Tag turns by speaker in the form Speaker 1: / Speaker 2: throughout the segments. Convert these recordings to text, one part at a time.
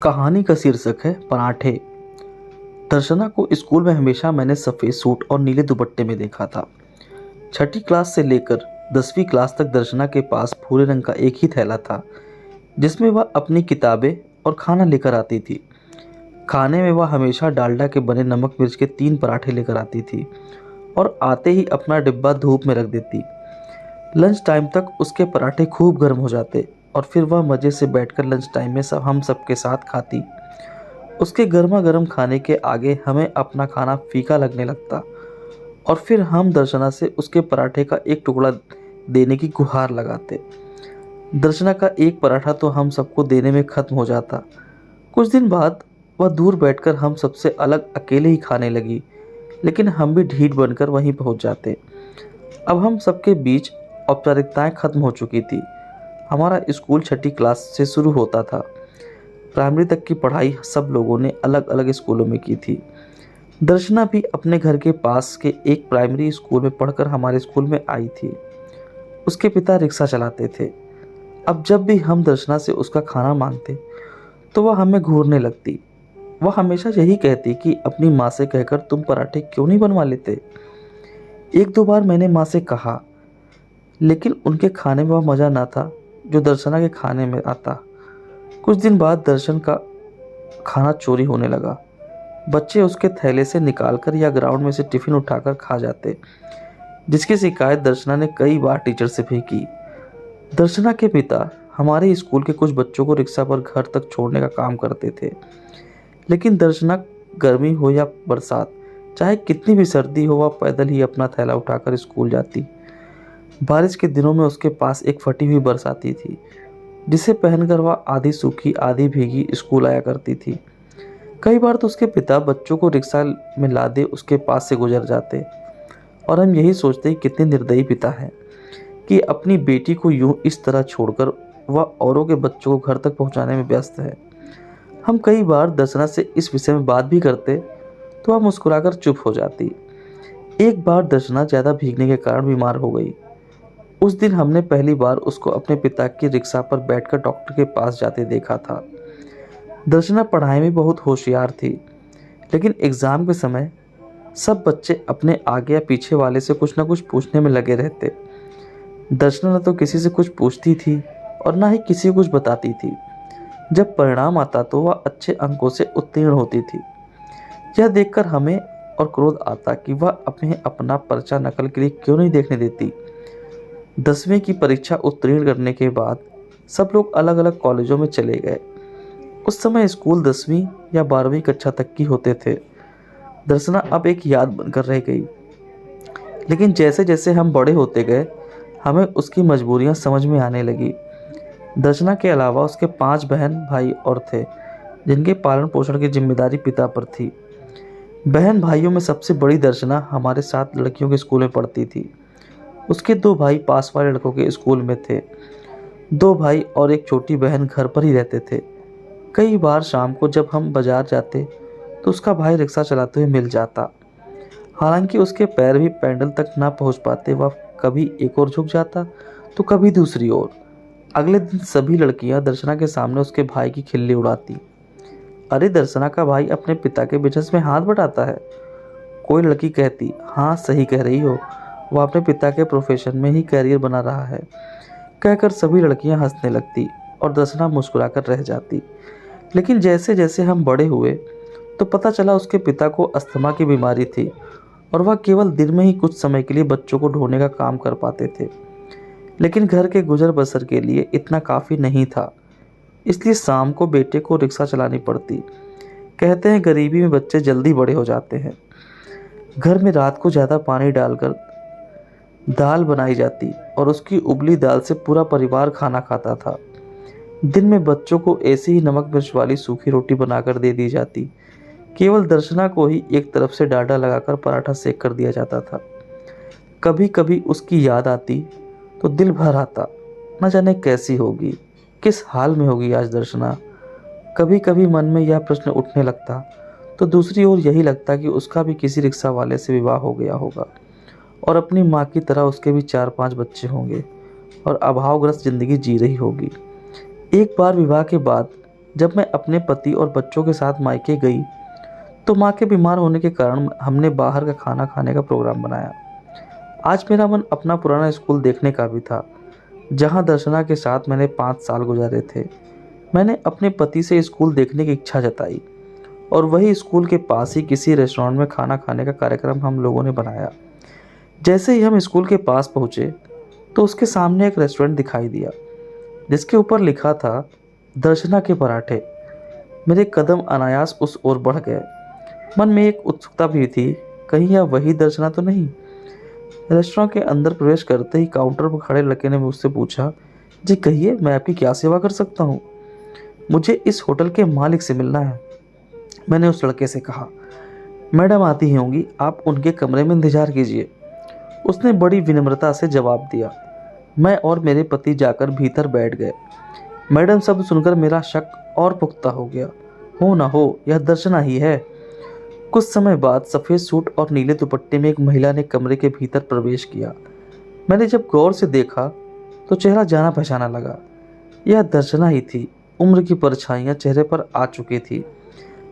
Speaker 1: कहानी का शीर्षक है पराठे। दर्शना को स्कूल में हमेशा मैंने सफ़ेद सूट और नीले दुपट्टे में देखा था। छठी क्लास से लेकर 10वीं क्लास तक दर्शना के पास भूरे रंग का एक ही थैला था, जिसमें वह अपनी किताबें और खाना लेकर आती थी। खाने में वह हमेशा डालडा के बने नमक मिर्च के 3 पराठे लेकर आती थी और आते ही अपना डिब्बा धूप में रख देती। लंच टाइम तक उसके पराठे खूब गर्म हो जाते और फिर वह मज़े से बैठकर लंच टाइम में हम सबके साथ खाती। उसके गर्मा गर्म खाने के आगे हमें अपना खाना फीका लगने लगता और फिर हम दर्शना से उसके पराठे का एक टुकड़ा देने की गुहार लगाते। दर्शना का एक पराठा तो हम सबको देने में ख़त्म हो जाता। कुछ दिन बाद वह दूर बैठकर हम सबसे अलग अकेले ही खाने लगी, लेकिन हम भी ढीठ बनकर वहीं पहुंच जाते। अब हम सबके बीच औपचारिकताएं खत्म हो चुकी थी। हमारा स्कूल छठी क्लास से शुरू होता था। प्राइमरी तक की पढ़ाई सब लोगों ने अलग अलग स्कूलों में की थी। दर्शना भी अपने घर के पास के एक प्राइमरी स्कूल में पढ़कर हमारे स्कूल में आई थी। उसके पिता रिक्शा चलाते थे। अब जब भी हम दर्शना से उसका खाना मांगते तो वह हमें घूरने लगती। वह हमेशा यही कहती कि अपनी माँ से कहकर तुम पराठे क्यों नहीं बनवा लेते। एक दो बार मैंने माँ से कहा, लेकिन उनके खाने में वह मज़ा ना था जो दर्शना के खाने में आता। कुछ दिन बाद दर्शन का खाना चोरी होने लगा। बच्चे उसके थैले से निकालकर या ग्राउंड में से टिफिन उठाकर खा जाते, जिसकी शिकायत दर्शना ने कई बार टीचर से भी की। दर्शना के पिता हमारे स्कूल के कुछ बच्चों को रिक्शा पर घर तक छोड़ने का काम करते थे, लेकिन दर्शना गर्मी हो या बरसात, चाहे कितनी भी सर्दी हो, वह पैदल ही अपना थैला उठाकर स्कूल जाती। बारिश के दिनों में उसके पास एक फटी हुई बर्स आती थी, जिसे पहनकर वह आधी सूखी आधी भीगी स्कूल आया करती थी। कई बार तो उसके पिता बच्चों को रिक्शा में लादे उसके पास से गुजर जाते और हम यही सोचते कितने निर्दयी पिता हैं कि अपनी बेटी को यूं इस तरह छोड़कर वह औरों के बच्चों को घर तक पहुंचाने में व्यस्त है। हम कई बार दर्शना से इस विषय में बात भी करते तो वह मुस्कुराकर चुप हो जाती। एक बार दर्शना ज़्यादा भीगने के कारण बीमार हो गई। उस दिन हमने पहली बार उसको अपने पिता की रिक्शा पर बैठकर डॉक्टर के पास जाते देखा था। दर्शना पढ़ाई में बहुत होशियार थी, लेकिन एग्ज़ाम के समय सब बच्चे अपने आगे या पीछे वाले से कुछ न कुछ पूछने में लगे रहते। दर्शना न तो किसी से कुछ पूछती थी और ना ही किसी को कुछ बताती थी। जब परिणाम आता तो वह अच्छे अंकों से उत्तीर्ण होती थी। यह देखकर हमें और क्रोध आता कि वह अपना पर्चा नकल के लिए क्यों नहीं देखने देती। 10वीं की परीक्षा उत्तीर्ण करने के बाद सब लोग अलग अलग कॉलेजों में चले गए। उस समय स्कूल 10वीं या 12वीं कक्षा तक की होते थे। दर्शना अब एक याद बनकर रह गई, लेकिन जैसे जैसे हम बड़े होते गए हमें उसकी मजबूरियां समझ में आने लगी। दर्शना के अलावा उसके 5 बहन भाई और थे, जिनके पालन पोषण की जिम्मेदारी पिता पर थी। बहन भाइयों में सबसे बड़ी दर्शना हमारे साथ लड़कियों के स्कूल में पढ़ती थी। उसके 2 भाई पास वाले लड़कों के स्कूल में थे। 2 भाई और एक छोटी बहन घर पर ही रहते थे। कई बार शाम को जब हम बाजार जाते तो उसका भाई रिक्शा चलाते हुए मिल जाता। हालांकि उसके पैर भी पैंडल तक ना पहुंच पाते, वह कभी एक ओर झुक जाता तो कभी दूसरी ओर। अगले दिन सभी लड़कियां दर्शना के सामने उसके भाई की खिल्ली उड़ाती। अरे, दर्शना का भाई अपने पिता के बिजनेस में हाथ बटाता है। कोई लड़की कहती, हाँ सही कह रही हो, वह अपने पिता के प्रोफेशन में ही कैरियर बना रहा है। कहकर सभी लड़कियां हंसने लगती और दर्शना मुस्कुराकर रह जाती। लेकिन जैसे जैसे हम बड़े हुए तो पता चला उसके पिता को अस्थमा की बीमारी थी और वह केवल दिन में ही कुछ समय के लिए बच्चों को ढोने का काम कर पाते थे। लेकिन घर के गुजर बसर के लिए इतना काफ़ी नहीं था, इसलिए शाम को बेटे को रिक्शा चलानी पड़ती। कहते हैं गरीबी में बच्चे जल्दी बड़े हो जाते हैं। घर में रात को ज़्यादा पानी डालकर दाल बनाई जाती और उसकी उबली दाल से पूरा परिवार खाना खाता था। दिन में बच्चों को ऐसी ही नमक मिर्च वाली सूखी रोटी बनाकर दे दी जाती। केवल दर्शना को ही एक तरफ से डांडा लगाकर पराठा सेक कर दिया जाता था। कभी कभी उसकी याद आती तो दिल भर आता, न जाने कैसी होगी, किस हाल में होगी आज दर्शना। कभी कभी मन में यह प्रश्न उठने लगता तो दूसरी ओर यही लगता कि उसका भी किसी रिक्शा वाले से विवाह हो गया होगा और अपनी माँ की तरह उसके भी 4-5 बच्चे होंगे और अभावग्रस्त जिंदगी जी रही होगी। एक बार विवाह के बाद जब मैं अपने पति और बच्चों के साथ मायके गई तो माँ के बीमार होने के कारण हमने बाहर का खाना खाने का प्रोग्राम बनाया। आज मेरा मन अपना पुराना स्कूल देखने का भी था, जहाँ दर्शना के साथ मैंने 5 साल गुजारे थे। मैंने अपने पति से स्कूल देखने की इच्छा जताई और वही स्कूल के पास ही किसी रेस्टोरेंट में खाना खाने का कार्यक्रम हम लोगों ने बनाया। जैसे ही हम स्कूल के पास पहुँचे तो उसके सामने एक रेस्टोरेंट दिखाई दिया जिसके ऊपर लिखा था दर्शना के पराठे। मेरे कदम अनायास उस ओर बढ़ गए। मन में एक उत्सुकता भी थी, कहीं यह वही दर्शना तो नहीं। रेस्टोरेंट के अंदर प्रवेश करते ही काउंटर पर खड़े लड़के ने मुझसे पूछा, जी कहिए, मैं आपकी क्या सेवा कर सकता हूँ? मुझे इस होटल के मालिक से मिलना है। मैंने उस लड़के से कहा, मैडम आती ही होंगी, आप उनके कमरे में इंतजार कीजिए। उसने बड़ी विनम्रता से जवाब दिया। मैं और मेरे पति जाकर भीतर बैठ गए। मैडम शब्द सुनकर मेरा शक और पुख्ता हो गया। हो ना हो यह दर्शना ही है। कुछ समय बाद सफ़ेद सूट और नीले दुपट्टे में एक महिला ने कमरे के भीतर प्रवेश किया। मैंने जब गौर से देखा तो चेहरा जाना पहचाना लगा। यह दर्शना ही थी। उम्र की परछाइयाँ चेहरे पर आ चुकी थी।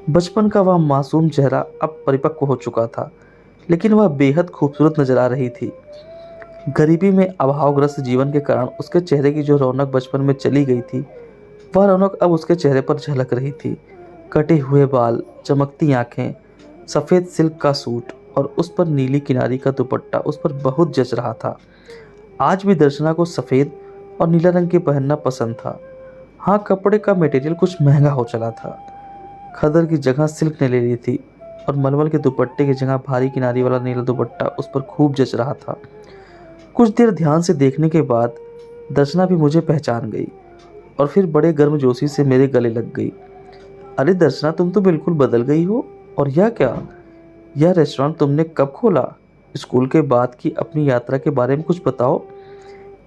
Speaker 1: बचपन का वह मासूम चेहरा अब परिपक्व हो चुका था, लेकिन वह बेहद खूबसूरत नजर आ रही थी। गरीबी में अभावग्रस्त जीवन के कारण उसके चेहरे की जो रौनक बचपन में चली गई थी, वह रौनक अब उसके चेहरे पर झलक रही थी। कटे हुए बाल, चमकती आंखें, सफ़ेद सिल्क का सूट और उस पर नीली किनारी का दुपट्टा उस पर बहुत जच रहा था। आज भी दर्शना को सफ़ेद और नीला रंग के पहनना पसंद था। हाँ, कपड़े का मटेरियल कुछ महंगा हो चला था। खदर की जगह सिल्क ने ले ली थी और मलमल के दुपट्टे की जगह भारी किनारी वाला नीला दुपट्टा उस पर खूब जच रहा था। कुछ देर ध्यान से देखने के बाद दर्शना भी मुझे पहचान गई और फिर बड़े गर्मजोशी से मेरे गले लग गई। अरे दर्शना, तुम तो बिल्कुल बदल गई हो। और यह क्या? यह रेस्टोरेंट तुमने कब खोला? स्कूल के बाद की अपनी यात्रा के बारे में कुछ बताओ।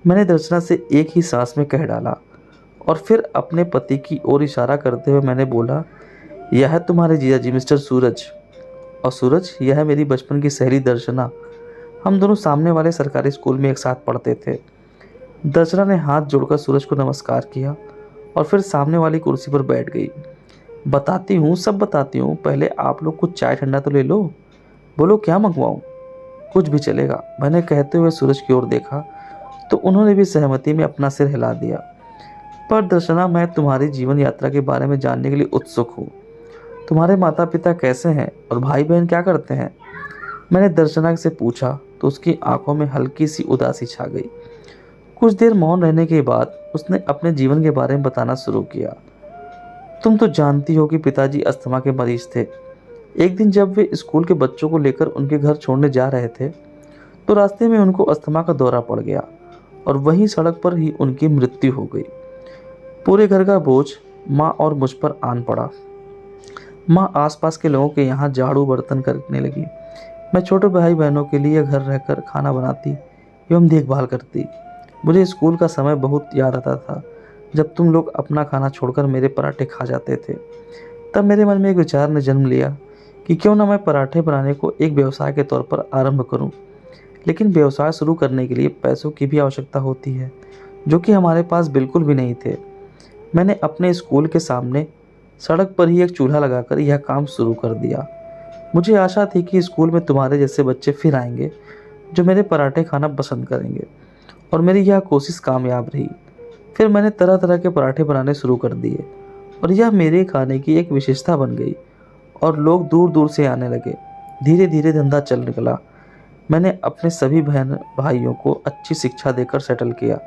Speaker 1: मैंने दर्शना से एक ही सांस में कह डाला और फिर अपने पति की ओर इशारा करते हुए मैंने बोला, यह है तुम्हारे जीजा जी मिस्टर सूरज। और सूरज, यह है मेरी बचपन की सहेली दर्शना। हम दोनों सामने वाले सरकारी स्कूल में एक साथ पढ़ते थे। दर्शना ने हाथ जोड़कर सूरज को नमस्कार किया और फिर सामने वाली कुर्सी पर बैठ गई। बताती हूँ, सब बताती हूँ, पहले आप लोग कुछ चाय ठंडा तो ले लो। बोलो क्या मंगवाऊँ? कुछ भी चलेगा, मैंने कहते हुए सूरज की ओर देखा तो उन्होंने भी सहमति में अपना सिर हिला दिया। पर दर्शना, मैं तुम्हारी जीवन यात्रा के बारे में जानने के लिए उत्सुक हूँ। तुम्हारे माता पिता कैसे हैं और भाई बहन क्या करते हैं? मैंने दर्शना से पूछा तो उसकी आंखों में हल्की सी उदासी छा गई। कुछ देर मौन रहने के बाद उसने अपने जीवन के बारे में बताना शुरू किया। तुम तो जानती हो कि पिताजी अस्थमा के मरीज थे। एक दिन जब वे स्कूल के बच्चों को लेकर उनके घर छोड़ने जा रहे थे तो रास्ते में उनको अस्थमा का दौरा पड़ गया और वहीं सड़क पर ही उनकी मृत्यु हो गई। पूरे घर का बोझ माँ और मुझ पर आन पड़ा। माँ आसपास के लोगों के यहाँ झाड़ू बर्तन करने लगी। मैं छोटे भाई बहनों के लिए घर रहकर खाना बनाती एवं देखभाल करती। मुझे स्कूल का समय बहुत याद आता था जब तुम लोग अपना खाना छोड़कर मेरे पराठे खा जाते थे। तब मेरे मन में एक विचार ने जन्म लिया कि क्यों ना मैं पराठे बनाने को एक व्यवसाय के तौर पर आरंभ करूं। लेकिन व्यवसाय शुरू करने के लिए पैसों की भी आवश्यकता होती है, जो कि हमारे पास बिल्कुल भी नहीं थे। मैंने अपने स्कूल के सामने सड़क पर ही एक चूल्हा लगाकर यह काम शुरू कर दिया। मुझे आशा थी कि स्कूल में तुम्हारे जैसे बच्चे फिर आएंगे जो मेरे पराठे खाना पसंद करेंगे, और मेरी यह कोशिश कामयाब रही। फिर मैंने तरह तरह के पराठे बनाने शुरू कर दिए और यह मेरे खाने की एक विशेषता बन गई और लोग दूर दूर से आने लगे। धीरे धीरे धंधा चल निकला। मैंने अपने सभी बहन भाइयों को अच्छी शिक्षा देकर सेटल किया,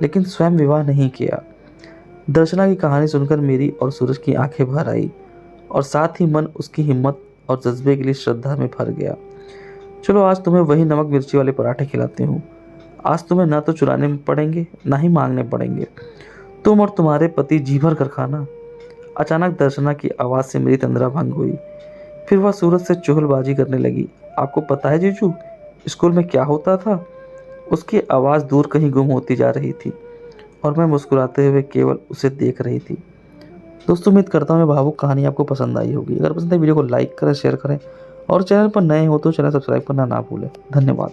Speaker 1: लेकिन स्वयं विवाह नहीं किया। दर्शना की कहानी सुनकर मेरी और सूरज की आंखें भर आई और साथ ही मन उसकी हिम्मत और जज्बे के लिए श्रद्धा में भर गया। चलो आज तुम्हें वही नमक मिर्ची वाले पराठे खिलाती हूँ। आज तुम्हें ना तो चुराने पड़ेंगे ना ही मांगने पड़ेंगे। तुम और तुम्हारे पति जी भर कर खाना। अचानक दर्शना की आवाज़ से मेरी तंद्रा भंग हुई। फिर वह सूरज से चुगलबाजी करने लगी। आपको पता है जीजू, स्कूल में क्या होता था? उसकी आवाज़ दूर कहीं गुम होती जा रही थी और मैं मुस्कुराते हुए केवल उसे देख रही थी। दोस्तों, उम्मीद करता हूँ भावुक कहानी आपको पसंद आई होगी। अगर पसंद है वीडियो को लाइक करें, शेयर करें और चैनल पर नए हो तो चैनल सब्सक्राइब करना ना भूलें। धन्यवाद।